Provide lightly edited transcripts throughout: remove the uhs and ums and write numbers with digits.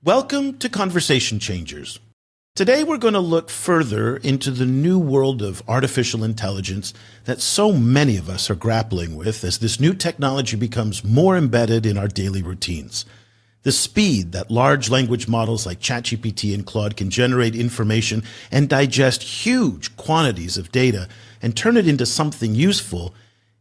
Welcome to Conversation Changers. Today we're going to look further into the new world of artificial intelligence that so many of us are grappling with as this new technology becomes more embedded in our daily routines. The speed that large language models like ChatGPT and Claude can generate information and digest huge quantities of data and turn it into something useful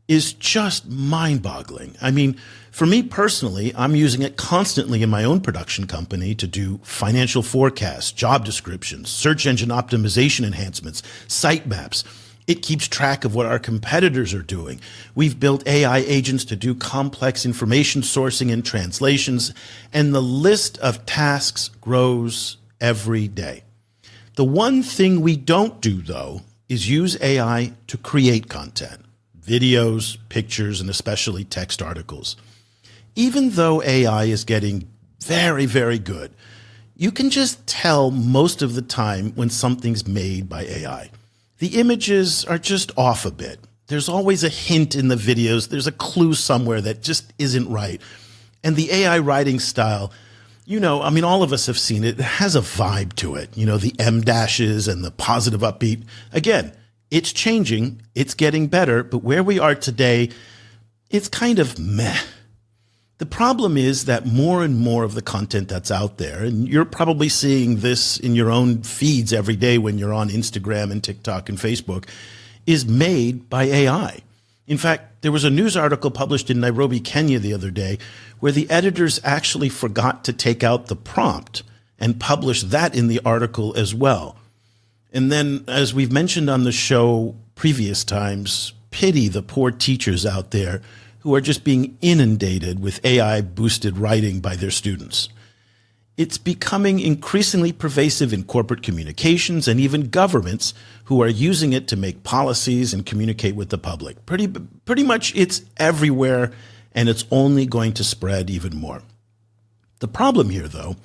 is just mind-boggling. I mean, for me personally, I'm using it constantly in my own production company to do financial forecasts, job descriptions, search engine optimization enhancements, site maps. It keeps track of what our competitors are doing. We've built AI agents to do complex information sourcing and translations, and the list of tasks grows every day. The one thing we don't do, though, is use AI to create content. Videos, pictures, and especially text articles. Even though AI is getting very, very good, you can just tell most of the time when something's made by AI. The images are just off a bit. There's always a hint in the videos. There's a clue somewhere that just isn't right. And the AI writing style, all of us have seen it. It has a vibe to it. The M dashes and the positive upbeat. Again, it's changing, it's getting better, but where we are today, it's kind of meh. The problem is that more and more of the content that's out there, and you're probably seeing this in your own feeds every day when you're on Instagram and TikTok and Facebook, is made by AI. In fact, there was a news article published in Nairobi, Kenya the other day, where the editors actually forgot to take out the prompt and publish that in the article as well. And then, as we've mentioned on the show previous times, pity the poor teachers out there who are just being inundated with AI-boosted writing by their students. It's becoming increasingly pervasive in corporate communications and even governments who are using it to make policies and communicate with the public. Pretty much it's everywhere, and it's only going to spread even more. The problem here, though,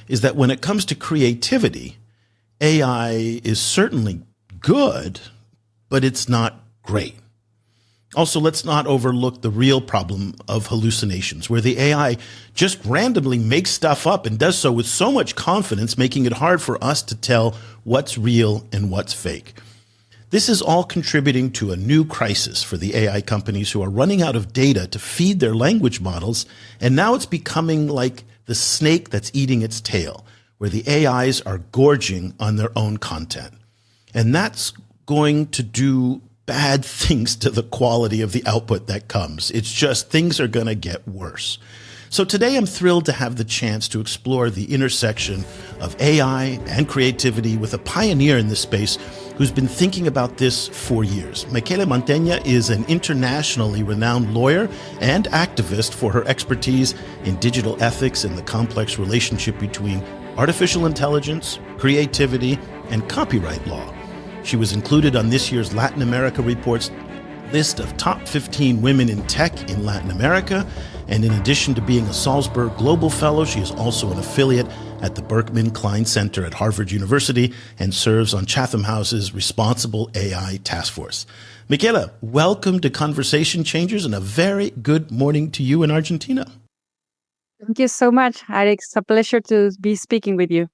is that when it comes to creativity, AI is certainly good, but it's not great. Also, let's not overlook the real problem of hallucinations, where the AI just randomly makes stuff up and does so with so much confidence, making it hard for us to tell what's real and what's fake. This is all contributing to a new crisis for the AI companies who are running out of data to feed their language models, and now it's becoming like the snake that's eating its tail, where the AIs are gorging on their own content. And that's going to do bad things to the quality of the output that comes. It's just things are going to get worse. So today I'm thrilled to have the chance to explore the intersection of AI and creativity with a pioneer in this space who's been thinking about this for years. Micaela Mantegna is an internationally renowned lawyer and activist for her expertise in digital ethics and the complex relationship between artificial intelligence, creativity, and copyright law. She was included on this year's Latin America Report's list of top 15 women in tech in Latin America. And in addition to being a Salzburg Global Fellow, she is also an affiliate at the Berkman Klein Center at Harvard University and serves on Chatham House's Responsible AI Task Force. Micaela, welcome to Conversation Changers, and a very good morning to you in Argentina. Thank you so much, Alex. It's a pleasure to be speaking with you.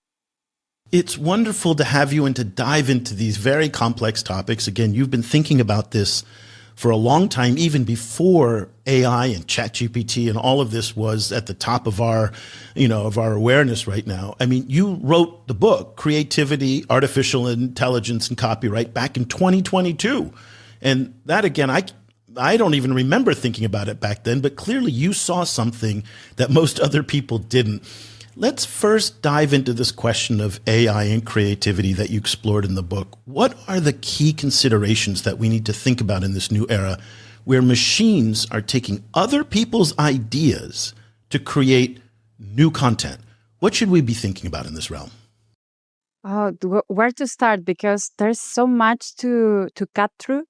It's wonderful to have you and to dive into these very complex topics. Again, you've been thinking about this for a long time, even before AI and ChatGPT and all of this was at the top of our awareness right now. I mean, you wrote the book, Creativity, Artificial Intelligence, and Copyright, back in 2022. And that, again, I don't even remember thinking about it back then, but clearly you saw something that most other people didn't. Let's first dive into this question of AI and creativity that you explored in the book. What are the key considerations that we need to think about in this new era where machines are taking other people's ideas to create new content? What should we be thinking about in this realm? Oh, where to start? Because there's so much to cut through.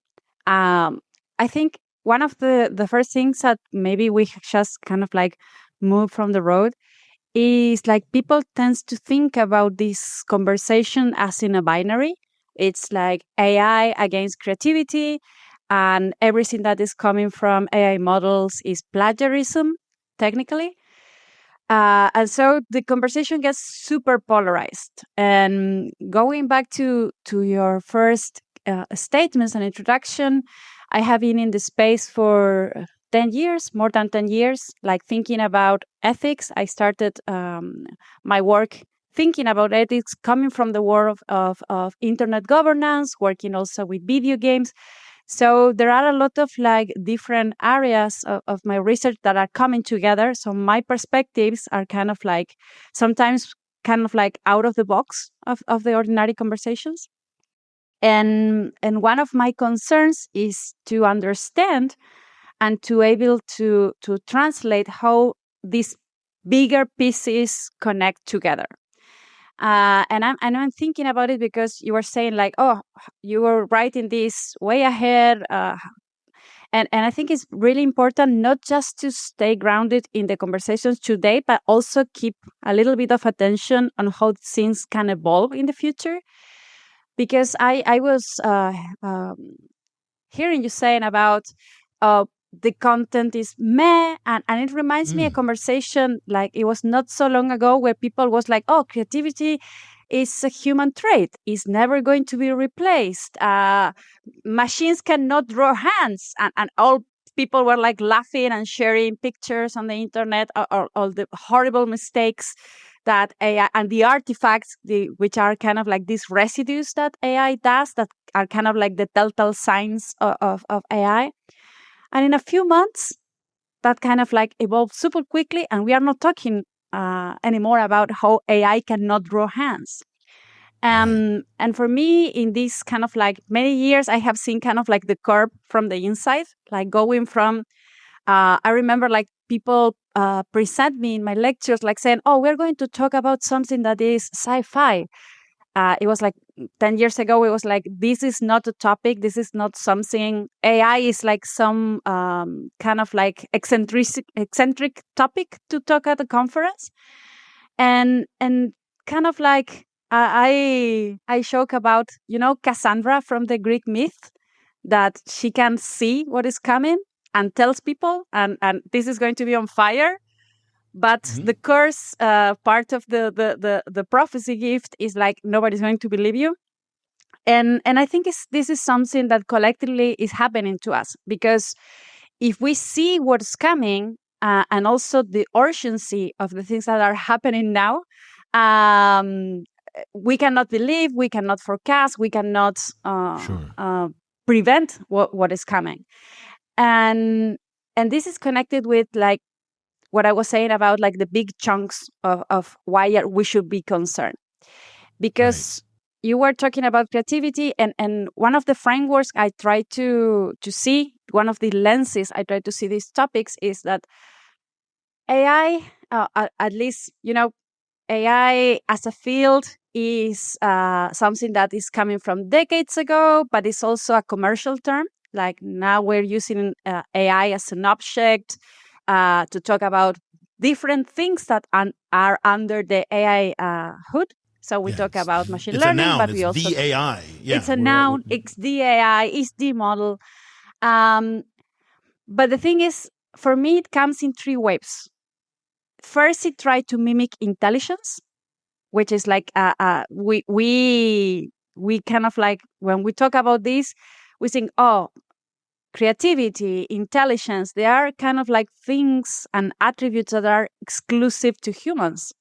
I think one of the first things that maybe we just kind of like move from the road is like people tends to think about this conversation as in a binary. It's like AI against creativity, and everything that is coming from AI models is plagiarism, technically. And so the conversation gets super polarized. And going back to your first statements and introduction, I have been in the space for 10 years, more than 10 years, like thinking about ethics. I started my work thinking about ethics coming from the world of internet governance, working also with video games. So there are a lot of like different areas of my research that are coming together. So my perspectives are kind of like sometimes kind of like out of the box of the ordinary conversations. And one of my concerns is to understand and to able to translate how these bigger pieces connect together. And I'm thinking about it because you were saying like, oh, you were writing this way ahead. And I think it's really important not just to stay grounded in the conversations today, but also keep a little bit of attention on how things can evolve in the future. Because I was hearing you saying about the content is meh, and it reminds me a conversation like it was not so long ago where people was like, oh, creativity is a human trait. It's never going to be replaced. Machines cannot draw hands. And all people were like laughing and sharing pictures on the internet, or all the horrible mistakes that AI and the artifacts, which are kind of like these residues that AI does, that are kind of like the telltale signs of AI. And in a few months, that kind of like evolved super quickly. And we are not talking anymore about how AI cannot draw hands. And for me, in this kind of like many years, I have seen kind of like the curve from the inside, like going from, I remember like people present me in my lectures, like saying, oh, we're going to talk about something that is sci-fi. It was like 10 years ago, it was like, this is not a topic. This is not something, AI is like some kind of like eccentric topic to talk at a conference. And kind of like, I joke about, Cassandra from the Greek myth, that she can see what is coming and tells people, and this is going to be on fire. But the curse part of the prophecy gift is like, nobody's going to believe you. And I think this is something that collectively is happening to us, because if we see what's coming and also the urgency of the things that are happening now, we cannot believe, we cannot forecast, we cannot prevent what is coming. And this is connected with like what I was saying about like the big chunks of why we should be concerned. Because you were talking about creativity, and one of the frameworks I try to see, one of the lenses I try to see these topics is that AI, at least, AI as a field is something that is coming from decades ago, but it's also a commercial term. Like now we're using AI as an object to talk about different things that are under the AI hood. So we talk about machine learning, but we also... It's the AI. Yeah, it's a noun, it's the AI, it's the model. But the thing is, for me, it comes in three waves. First, it tried to mimic intelligence, which is like we kind of like, when we talk about this, we think, oh, creativity, intelligence, they are kind of like things and attributes that are exclusive to humans.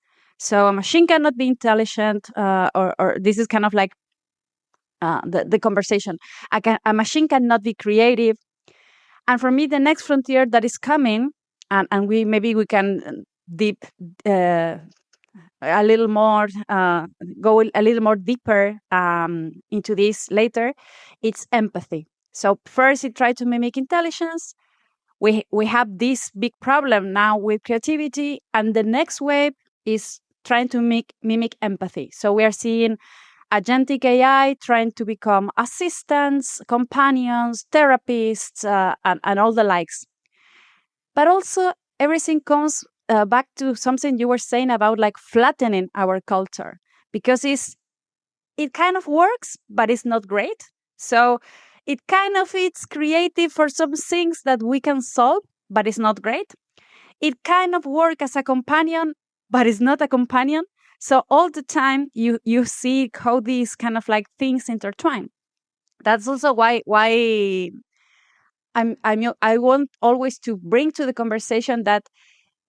So a machine cannot be intelligent, or this is kind of like the conversation. A machine cannot be creative. And for me, the next frontier that is coming, and we can deep a little more, go a little more deeper into this later, it's empathy. So first it tried to mimic intelligence. We have this big problem now with creativity, and the next wave is trying to mimic empathy. So we are seeing agentic AI trying to become assistants, companions, therapists, and all the likes. But also everything comes back to something you were saying about like flattening our culture, because it kind of works, but it's not great. So it's creative for some things that we can solve, but it's not great. It kind of works as a companion, but it's not a companion. So all the time you see how these kind of like things intertwine. That's also why I want always to bring to the conversation that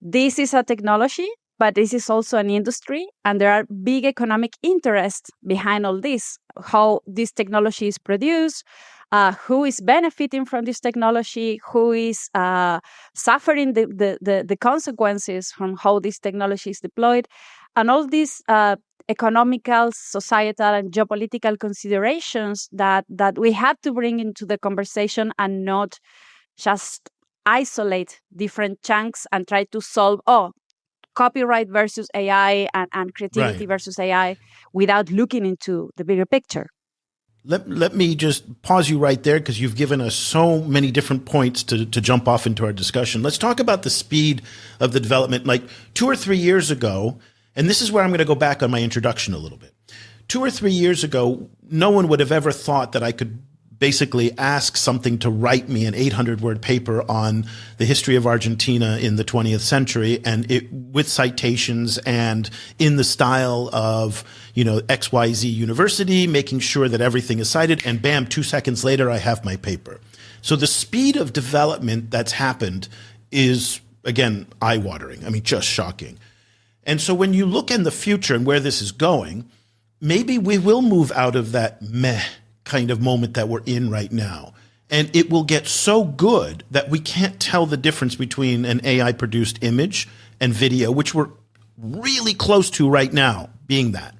this is a technology, but this is also an industry, and there are big economic interests behind all this. How this technology is produced, who is benefiting from this technology, who is suffering the consequences from how this technology is deployed, and all these economical, societal, and geopolitical considerations that we have to bring into the conversation and not just isolate different chunks and try to solve, copyright versus AI and creativity Right. versus AI without looking into the bigger picture. Let me just pause you right there because you've given us so many different points to jump off into our discussion. Let's talk about the speed of the development. Like 2 or 3 years ago, and this is where I'm going to go back on my introduction a little bit. 2 or 3 years ago, no one would have ever thought that I could basically ask something to write me an 800-word paper on the history of Argentina in the 20th century, and it with citations and in the style of, XYZ University, making sure that everything is cited, and bam, 2 seconds later, I have my paper. So the speed of development that's happened is, again, eye-watering. I mean, just shocking. And so when you look in the future and where this is going, maybe we will move out of that meh kind of moment that we're in right now. And it will get so good that we can't tell the difference between an AI produced image and video, which we're really close to right now being that.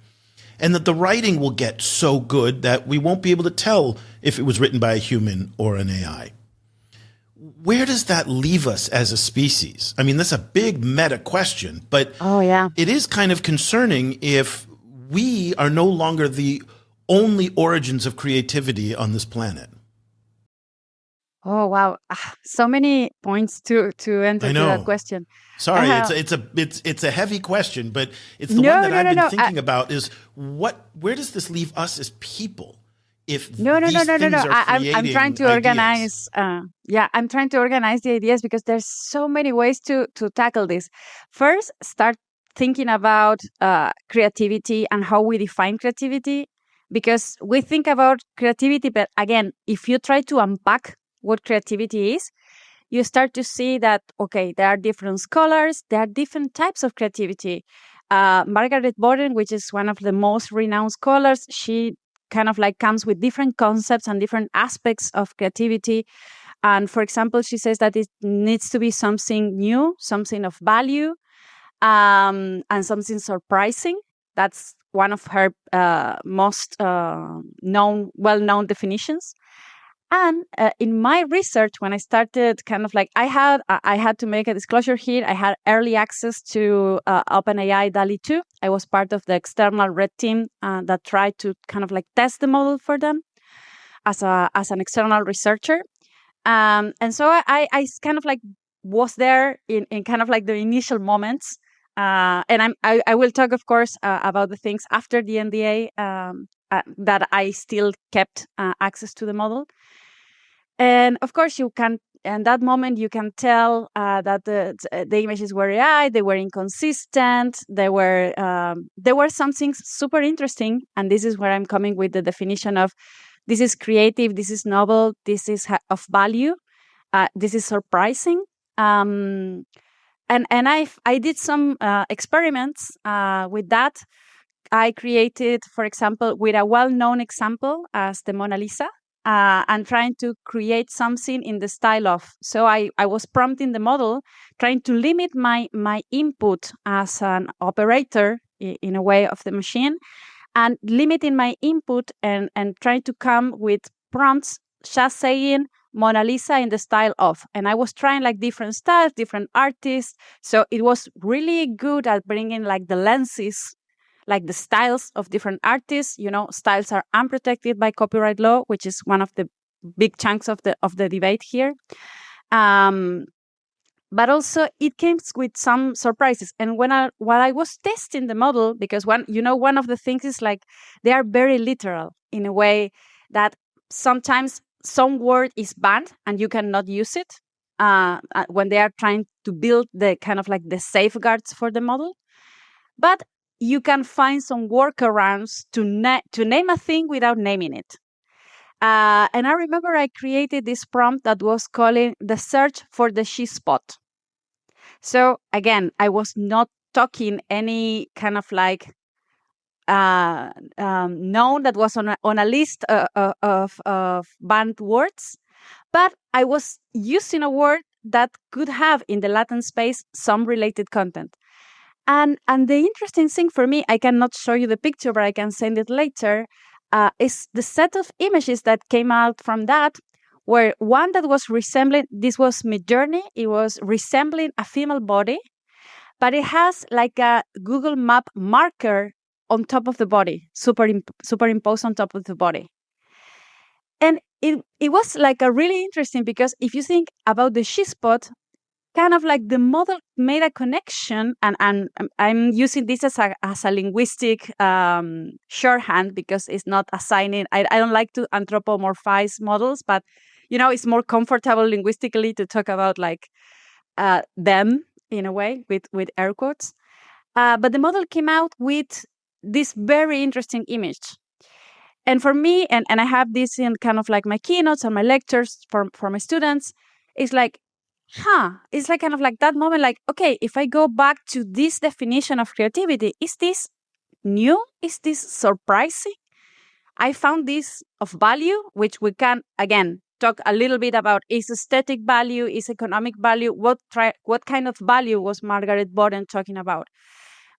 And that the writing will get so good that we won't be able to tell if it was written by a human or an AI. Where does that leave us as a species? I mean, that's a big meta question, but it is kind of concerning if we are no longer the only origins of creativity on this planet. Oh wow, so many points to enter to that question. Sorry, it's a heavy question, but it's the one that I've been thinking about. Is where does this leave us as people? If I'm trying to organize. I'm trying to organize the ideas because there's so many ways to tackle this. First, start thinking about creativity and how we define creativity. Because we think about creativity, but again, if you try to unpack what creativity is, you start to see that, okay, there are different scholars, there are different types of creativity. Margaret Borden, which is one of the most renowned scholars, she kind of like comes with different concepts and different aspects of creativity. And for example, she says that it needs to be something new, something of value, and something surprising. That's one of her most well-known definitions. And in my research, when I started kind of like, I had to make a disclosure here. I had early access to OpenAI DALL-E 2. I was part of the external red team that tried to kind of like test the model for them as an external researcher. And so I kind of like was there in kind of like the initial moments. And I will talk, of course, about the things after the NDA that I still kept access to the model. And of course, you can, in that moment, you can tell that the images were AI, they were inconsistent, there were some things super interesting. And this is where I'm coming with the definition of this is creative, this is novel, this is of value, this is surprising. And I did some experiments with that. I created, for example, with a well-known example as the Mona Lisa, and trying to create something in the style of. So I was prompting the model, trying to limit my input as an operator in a way of the machine, and limiting my input and trying to come with prompts just saying Mona Lisa in the style of. And I was trying like different styles, different artists. So it was really good at bringing like the lenses, like the styles of different artists. Styles are unprotected by copyright law, which is one of the big chunks of the debate here. But also it came with some surprises. And while I was testing the model, because one of the things is like they are very literal in a way that sometimes some word is banned and you cannot use it when they are trying to build the kind of like the safeguards for the model. But you can find some workarounds to name a thing without naming it. And I remember I created this prompt that was calling the search for the she spot. So again, I was not talking any kind of like noun that was on a list of banned words, but I was using a word that could have in the Latin space some related content. And the interesting thing for me, I cannot show you the picture, but I can send it later, is the set of images that came out from that, where one that was resembling, this was Midjourney, it was resembling a female body, but it has like a Google Map marker on top of the body, superimposed on top of the body. And it was like a really interesting, because if you think about the she spot, kind of like the model made a connection, and I'm using this as a linguistic shorthand, because it's not assigning. I don't like to anthropomorphize models, but it's more comfortable linguistically to talk about like them in a way with air quotes. But the model came out with this very interesting image. And for me, and I have this in kind of like my keynotes and my lectures for my students, it's like, it's like kind of like that moment, like, okay, if I go back to this definition of creativity, is this new? Is this surprising? I found this of value, which we can, again, talk a little bit about. Is aesthetic value, is economic value? What kind of value was Margaret Boden talking about?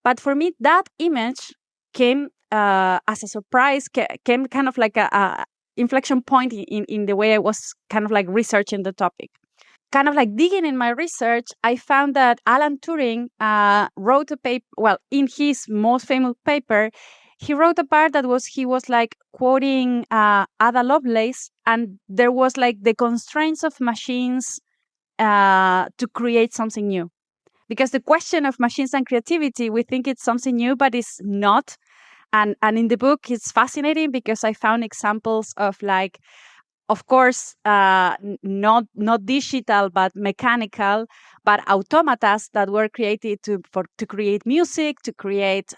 But for me, that image came as a surprise, came kind of like a inflection point in the way I was kind of like researching the topic. Kind of like digging in my research, I found that Alan Turing wrote a paper, well, in his most famous paper, he wrote a part that he was like quoting Ada Lovelace, and there was like the constraints of machines to create something new. Because the question of machines and creativity, we think it's something new, but it's not. And in the book, it's fascinating because I found examples of like, of course, not digital, but mechanical, but automatas that were created to create music, to create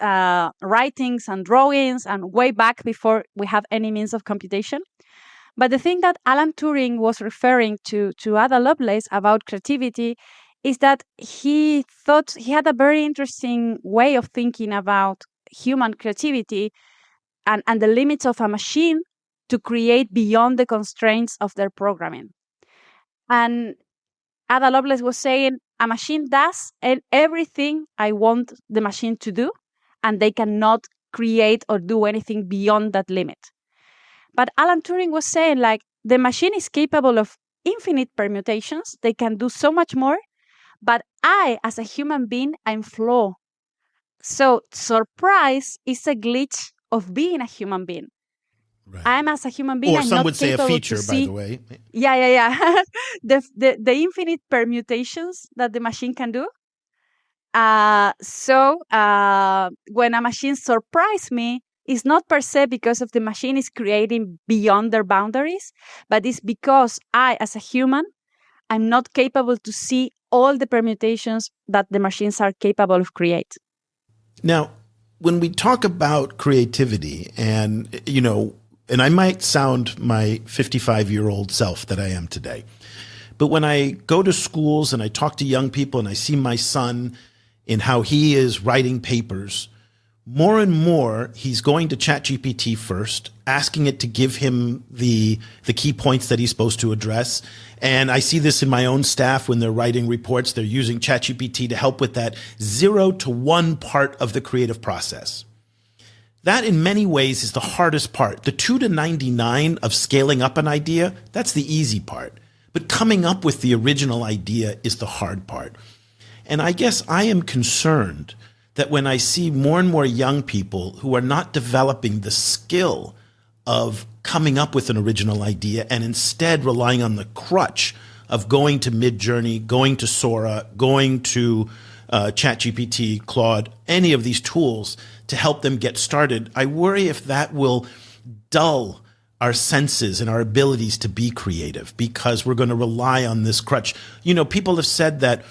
writings and drawings, and way back before we have any means of computation. But the thing that Alan Turing was referring to Ada Lovelace about creativity is that he thought he had a very interesting way of thinking about human creativity and the limits of a machine to create beyond the constraints of their programming. And Ada Lovelace was saying, a machine does everything I want the machine to do, and they cannot create or do anything beyond that limit. But Alan Turing was saying, like, the machine is capable of infinite permutations. They can do so much more. But I, as a human being, I'm flawed. So surprise is a glitch of being a human being. Right. I'm as a human being. Or I'm some not would say a feature, by the way. Yeah. the infinite permutations that the machine can do. So when a machine surprises me, it's not per se because of the machine is creating beyond their boundaries, but it's because I, as a human, I'm not capable to see all the permutations that the machines are capable of create. Now, when we talk about creativity, and I might sound my 55-year-old self that I am today, but when I go to schools and I talk to young people and I see my son in how he is writing papers, more and more he's going to ChatGPT first, asking it to give him the key points that he's supposed to address. And I see this in my own staff when they're writing reports, they're using ChatGPT to help with that 0 to 1 part of the creative process. That in many ways is the hardest part. The 2 to 99 of scaling up an idea, that's the easy part. But coming up with the original idea is the hard part. And I guess I am concerned that when I see more and more young people who are not developing the skill of coming up with an original idea and instead relying on the crutch of going to Midjourney, going to Sora, going to ChatGPT, Claude, any of these tools to help them get started, I worry if that will dull our senses and our abilities to be creative because we're going to rely on this crutch. People have said that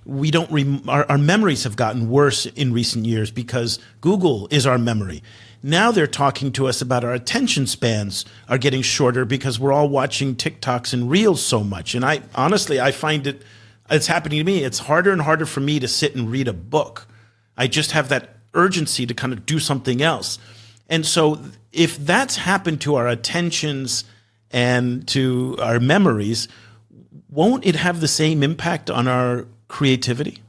We don't our memories have gotten worse in recent years because Google is our memory. Now they're talking to us about our attention spans are getting shorter because we're all watching TikToks and Reels so much. And I find it's happening to me. It's harder and harder for me to sit and read a book. I just have that urgency to kind of do something else. And so if that's happened to our attentions and to our memories, won't it have the same impact on our creativity?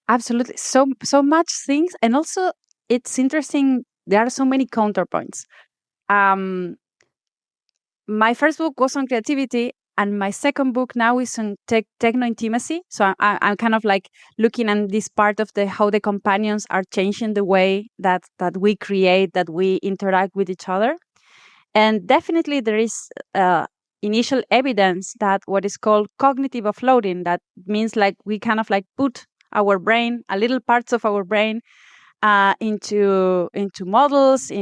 Absolutely. So much things. And also it's interesting. There are so many counterpoints. My first book was on creativity, and my second book now is on techno intimacy. So I'm kind of like looking at this part of how the companions are changing the way that we create, that we interact with each other. And definitely there is initial evidence that what is called cognitive offloading, that means like we kind of like put our brain, a little parts of our brain into models,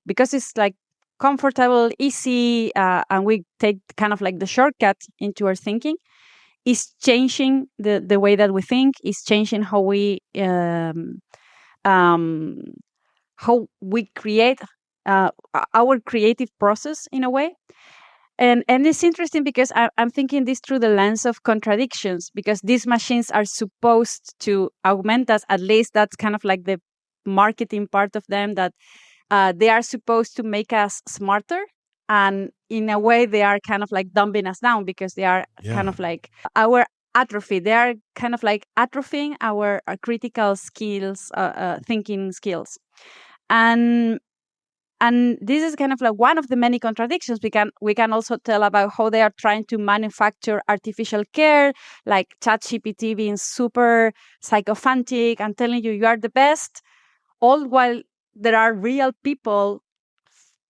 because it's like comfortable, easy, and we take kind of like the shortcut into our thinking, is changing the way that we think, is changing how we create our creative process in a way. And it's interesting because I'm thinking this through the lens of contradictions, because these machines are supposed to augment us. At least that's kind of like the marketing part of them, that they are supposed to make us smarter. And in a way, they are kind of like dumbing us down, because they are kind of like our atrophy. They are kind of like atrophying our critical skills, thinking skills. And this is kind of like one of the many contradictions. We can also tell about how they are trying to manufacture artificial care, like ChatGPT being super sycophantic and telling you are the best, all while there are real people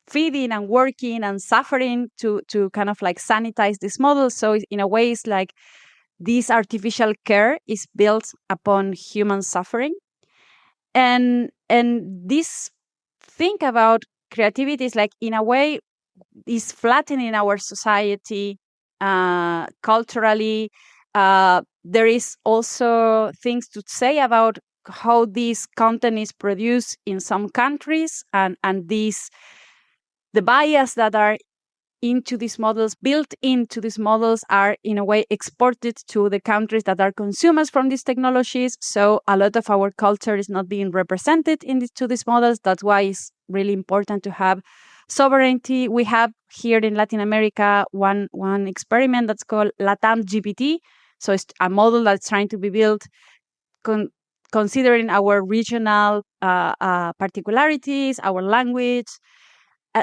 feeding and working and suffering to kind of like sanitize this model. So in a way, it's like this artificial care is built upon human suffering. And this think about creativity is like, in a way, is flattening our society culturally. There is also things to say about how this content is produced in some countries, and the bias that are into these models, built into these models, are in a way exported to the countries that are consumers from these technologies. So a lot of our culture is not being represented to these models. That's why it's really important to have sovereignty. We have here in Latin America one experiment that's called Latam GPT. So it's a model that's trying to be built considering our regional particularities, our language.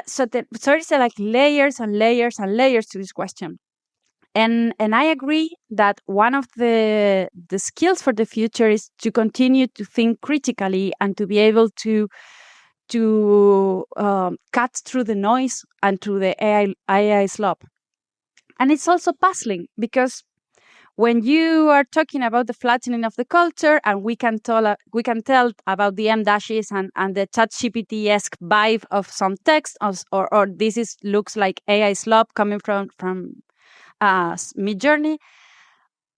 So there's like layers and layers and layers to this question. And I agree that one of the skills for the future is to continue to think critically and to be able to cut through the noise and through the AI slop. And it's also puzzling, because when you are talking about the flattening of the culture, and we can tell about the M dashes and the ChatGPT-esque vibe of some text, or this looks like AI slop coming from Midjourney.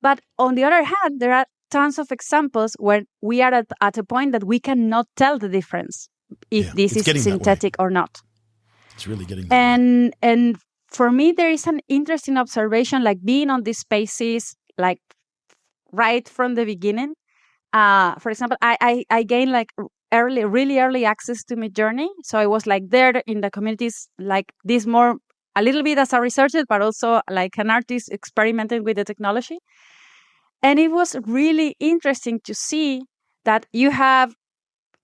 But on the other hand, there are tons of examples where we are at a point that we cannot tell the difference if this is synthetic or not. It's really getting that way. And for me, there is an interesting observation, like being on these spaces, like right from the beginning. For example, I gained like really early access to Midjourney. So I was like there in the communities, like this more, a little bit as a researcher, but also like an artist experimenting with the technology. And it was really interesting to see that you have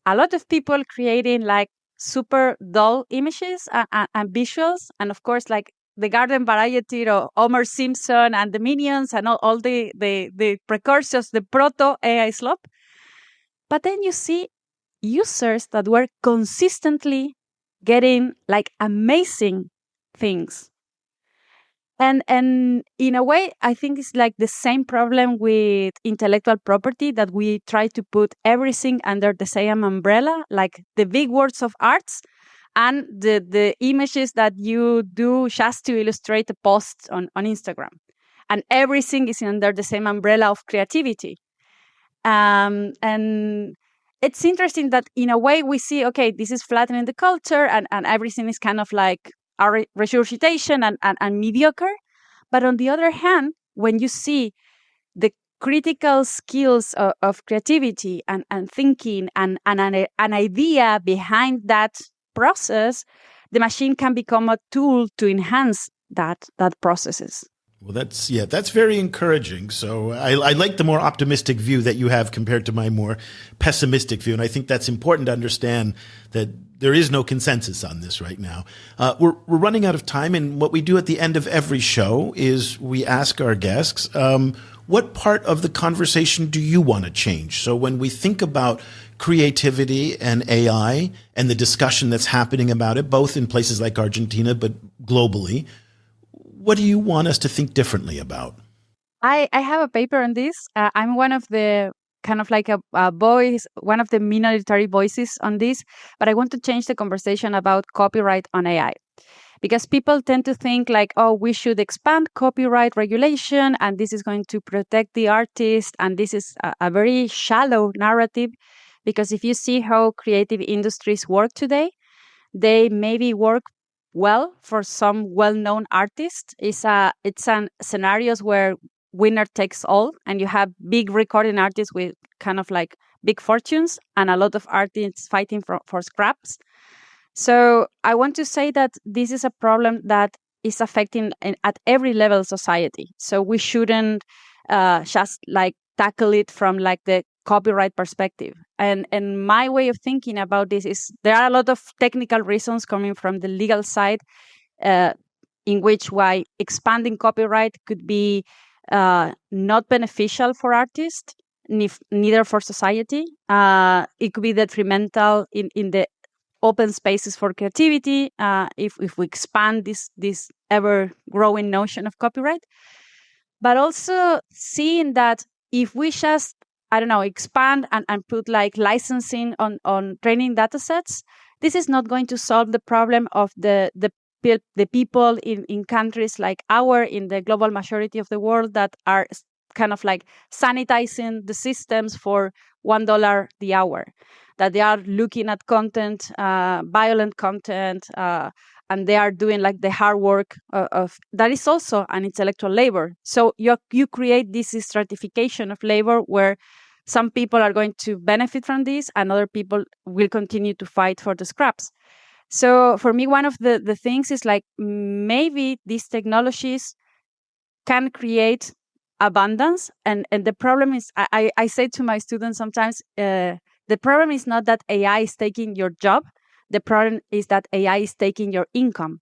a lot of people creating like super dull images and visuals. And of course, like the garden variety of Homer Simpson and the Minions and all the precursors, the proto AI slop. But then you see users that were consistently getting like amazing things. And in a way, I think it's like the same problem with intellectual property, that we try to put everything under the same umbrella, like the big words of arts and the images that you do just to illustrate a post on Instagram. and everything is under the same umbrella of creativity. And it's interesting that in a way we see, okay, this is flattening the culture and everything is kind of like our regurgitation and mediocre. But on the other hand, when you see the critical skills of creativity and thinking and an idea behind that process, the machine can become a tool to enhance that processes. Well, that's very encouraging. So I like the more optimistic view that you have compared to my more pessimistic view. And I think that's important to understand that there is no consensus on this right now. We're running out of time. And what we do at the end of every show is we ask our guests, what part of the conversation do you want to change? So when we think about creativity and AI and the discussion that's happening about it, both in places like Argentina, but globally, what do you want us to think differently about? I have a paper on this. I'm one of the kind of like a voice, one of the minority voices on this, but I want to change the conversation about copyright on AI. Because people tend to think like, oh, we should expand copyright regulation and this is going to protect the artist. And this is a very shallow narrative, because if you see how creative industries work today, they maybe work well for some well-known artists. It's an scenarios where winner takes all, and you have big recording artists with kind of like big fortunes and a lot of artists fighting for scraps. So I want to say that this is a problem that is affecting at every level of society. So we shouldn't just like tackle it from like the copyright perspective. And my way of thinking about this is there are a lot of technical reasons coming from the legal side in which why expanding copyright could be not beneficial for artists, neither for society. It could be detrimental in the open spaces for creativity if we expand this ever-growing notion of copyright. But also seeing that if we just, I don't know, expand and put like licensing on training data sets, this is not going to solve the problem of the people in countries like in the global majority of the world that are kind of like sanitizing the systems for $1 the hour, that they are looking at content, violent content, and they are doing like the hard work of that is also an intellectual labor. So you create this stratification of labor where some people are going to benefit from this and other people will continue to fight for the scraps. So for me, one of the things is like maybe these technologies can create abundance. And the problem is, I say to my students sometimes, the problem is not that AI is taking your job. The problem is that AI is taking your income.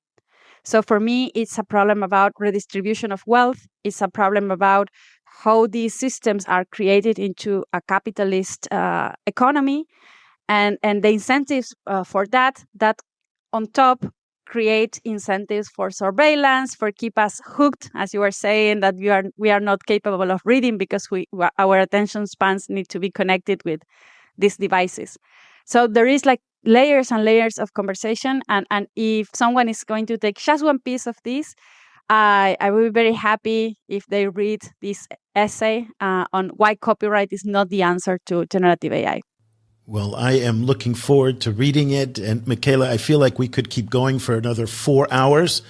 So for me, it's a problem about redistribution of wealth. It's a problem about how these systems are created into a capitalist economy. And the incentives for that on top create incentives for surveillance, for keep us hooked, as you were saying, that we are not capable of reading because our attention spans need to be connected with these devices. So there is like layers and layers of conversation. And if someone is going to take just one piece of this, I will be very happy if they read this essay on why copyright is not the answer to generative AI. Well, I am looking forward to reading it. And Micaela, I feel like we could keep going for another 4 hours.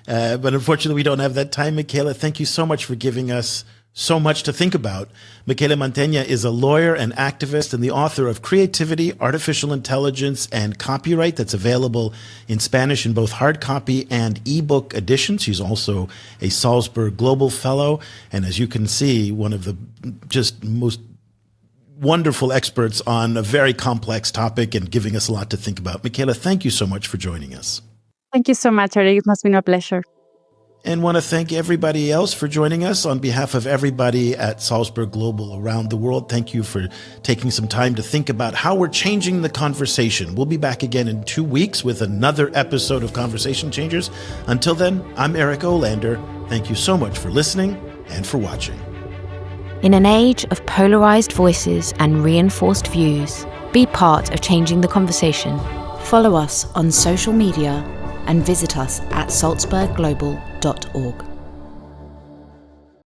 But unfortunately, we don't have that time. Micaela, thank you so much for giving us so much to think about. Micaela Mantegna is a lawyer and activist and the author of Creativity, Artificial Intelligence, and Copyright that's available in Spanish in both hard copy and ebook editions. She's also a Salzburg Global Fellow. And as you can see, one of the just most wonderful experts on a very complex topic and giving us a lot to think about. Micaela, thank you so much for joining us. Thank you so much, Eric. It must be a pleasure. And want to thank everybody else for joining us. On behalf of everybody at Salzburg Global around the world, thank you for taking some time to think about how we're changing the conversation. We'll be back again in 2 weeks with another episode of Conversation Changers. Until then, I'm Eric Olander. Thank you so much for listening and for watching. In an age of polarized voices and reinforced views, be part of changing the conversation. Follow us on social media and visit us at salzburgglobal.org.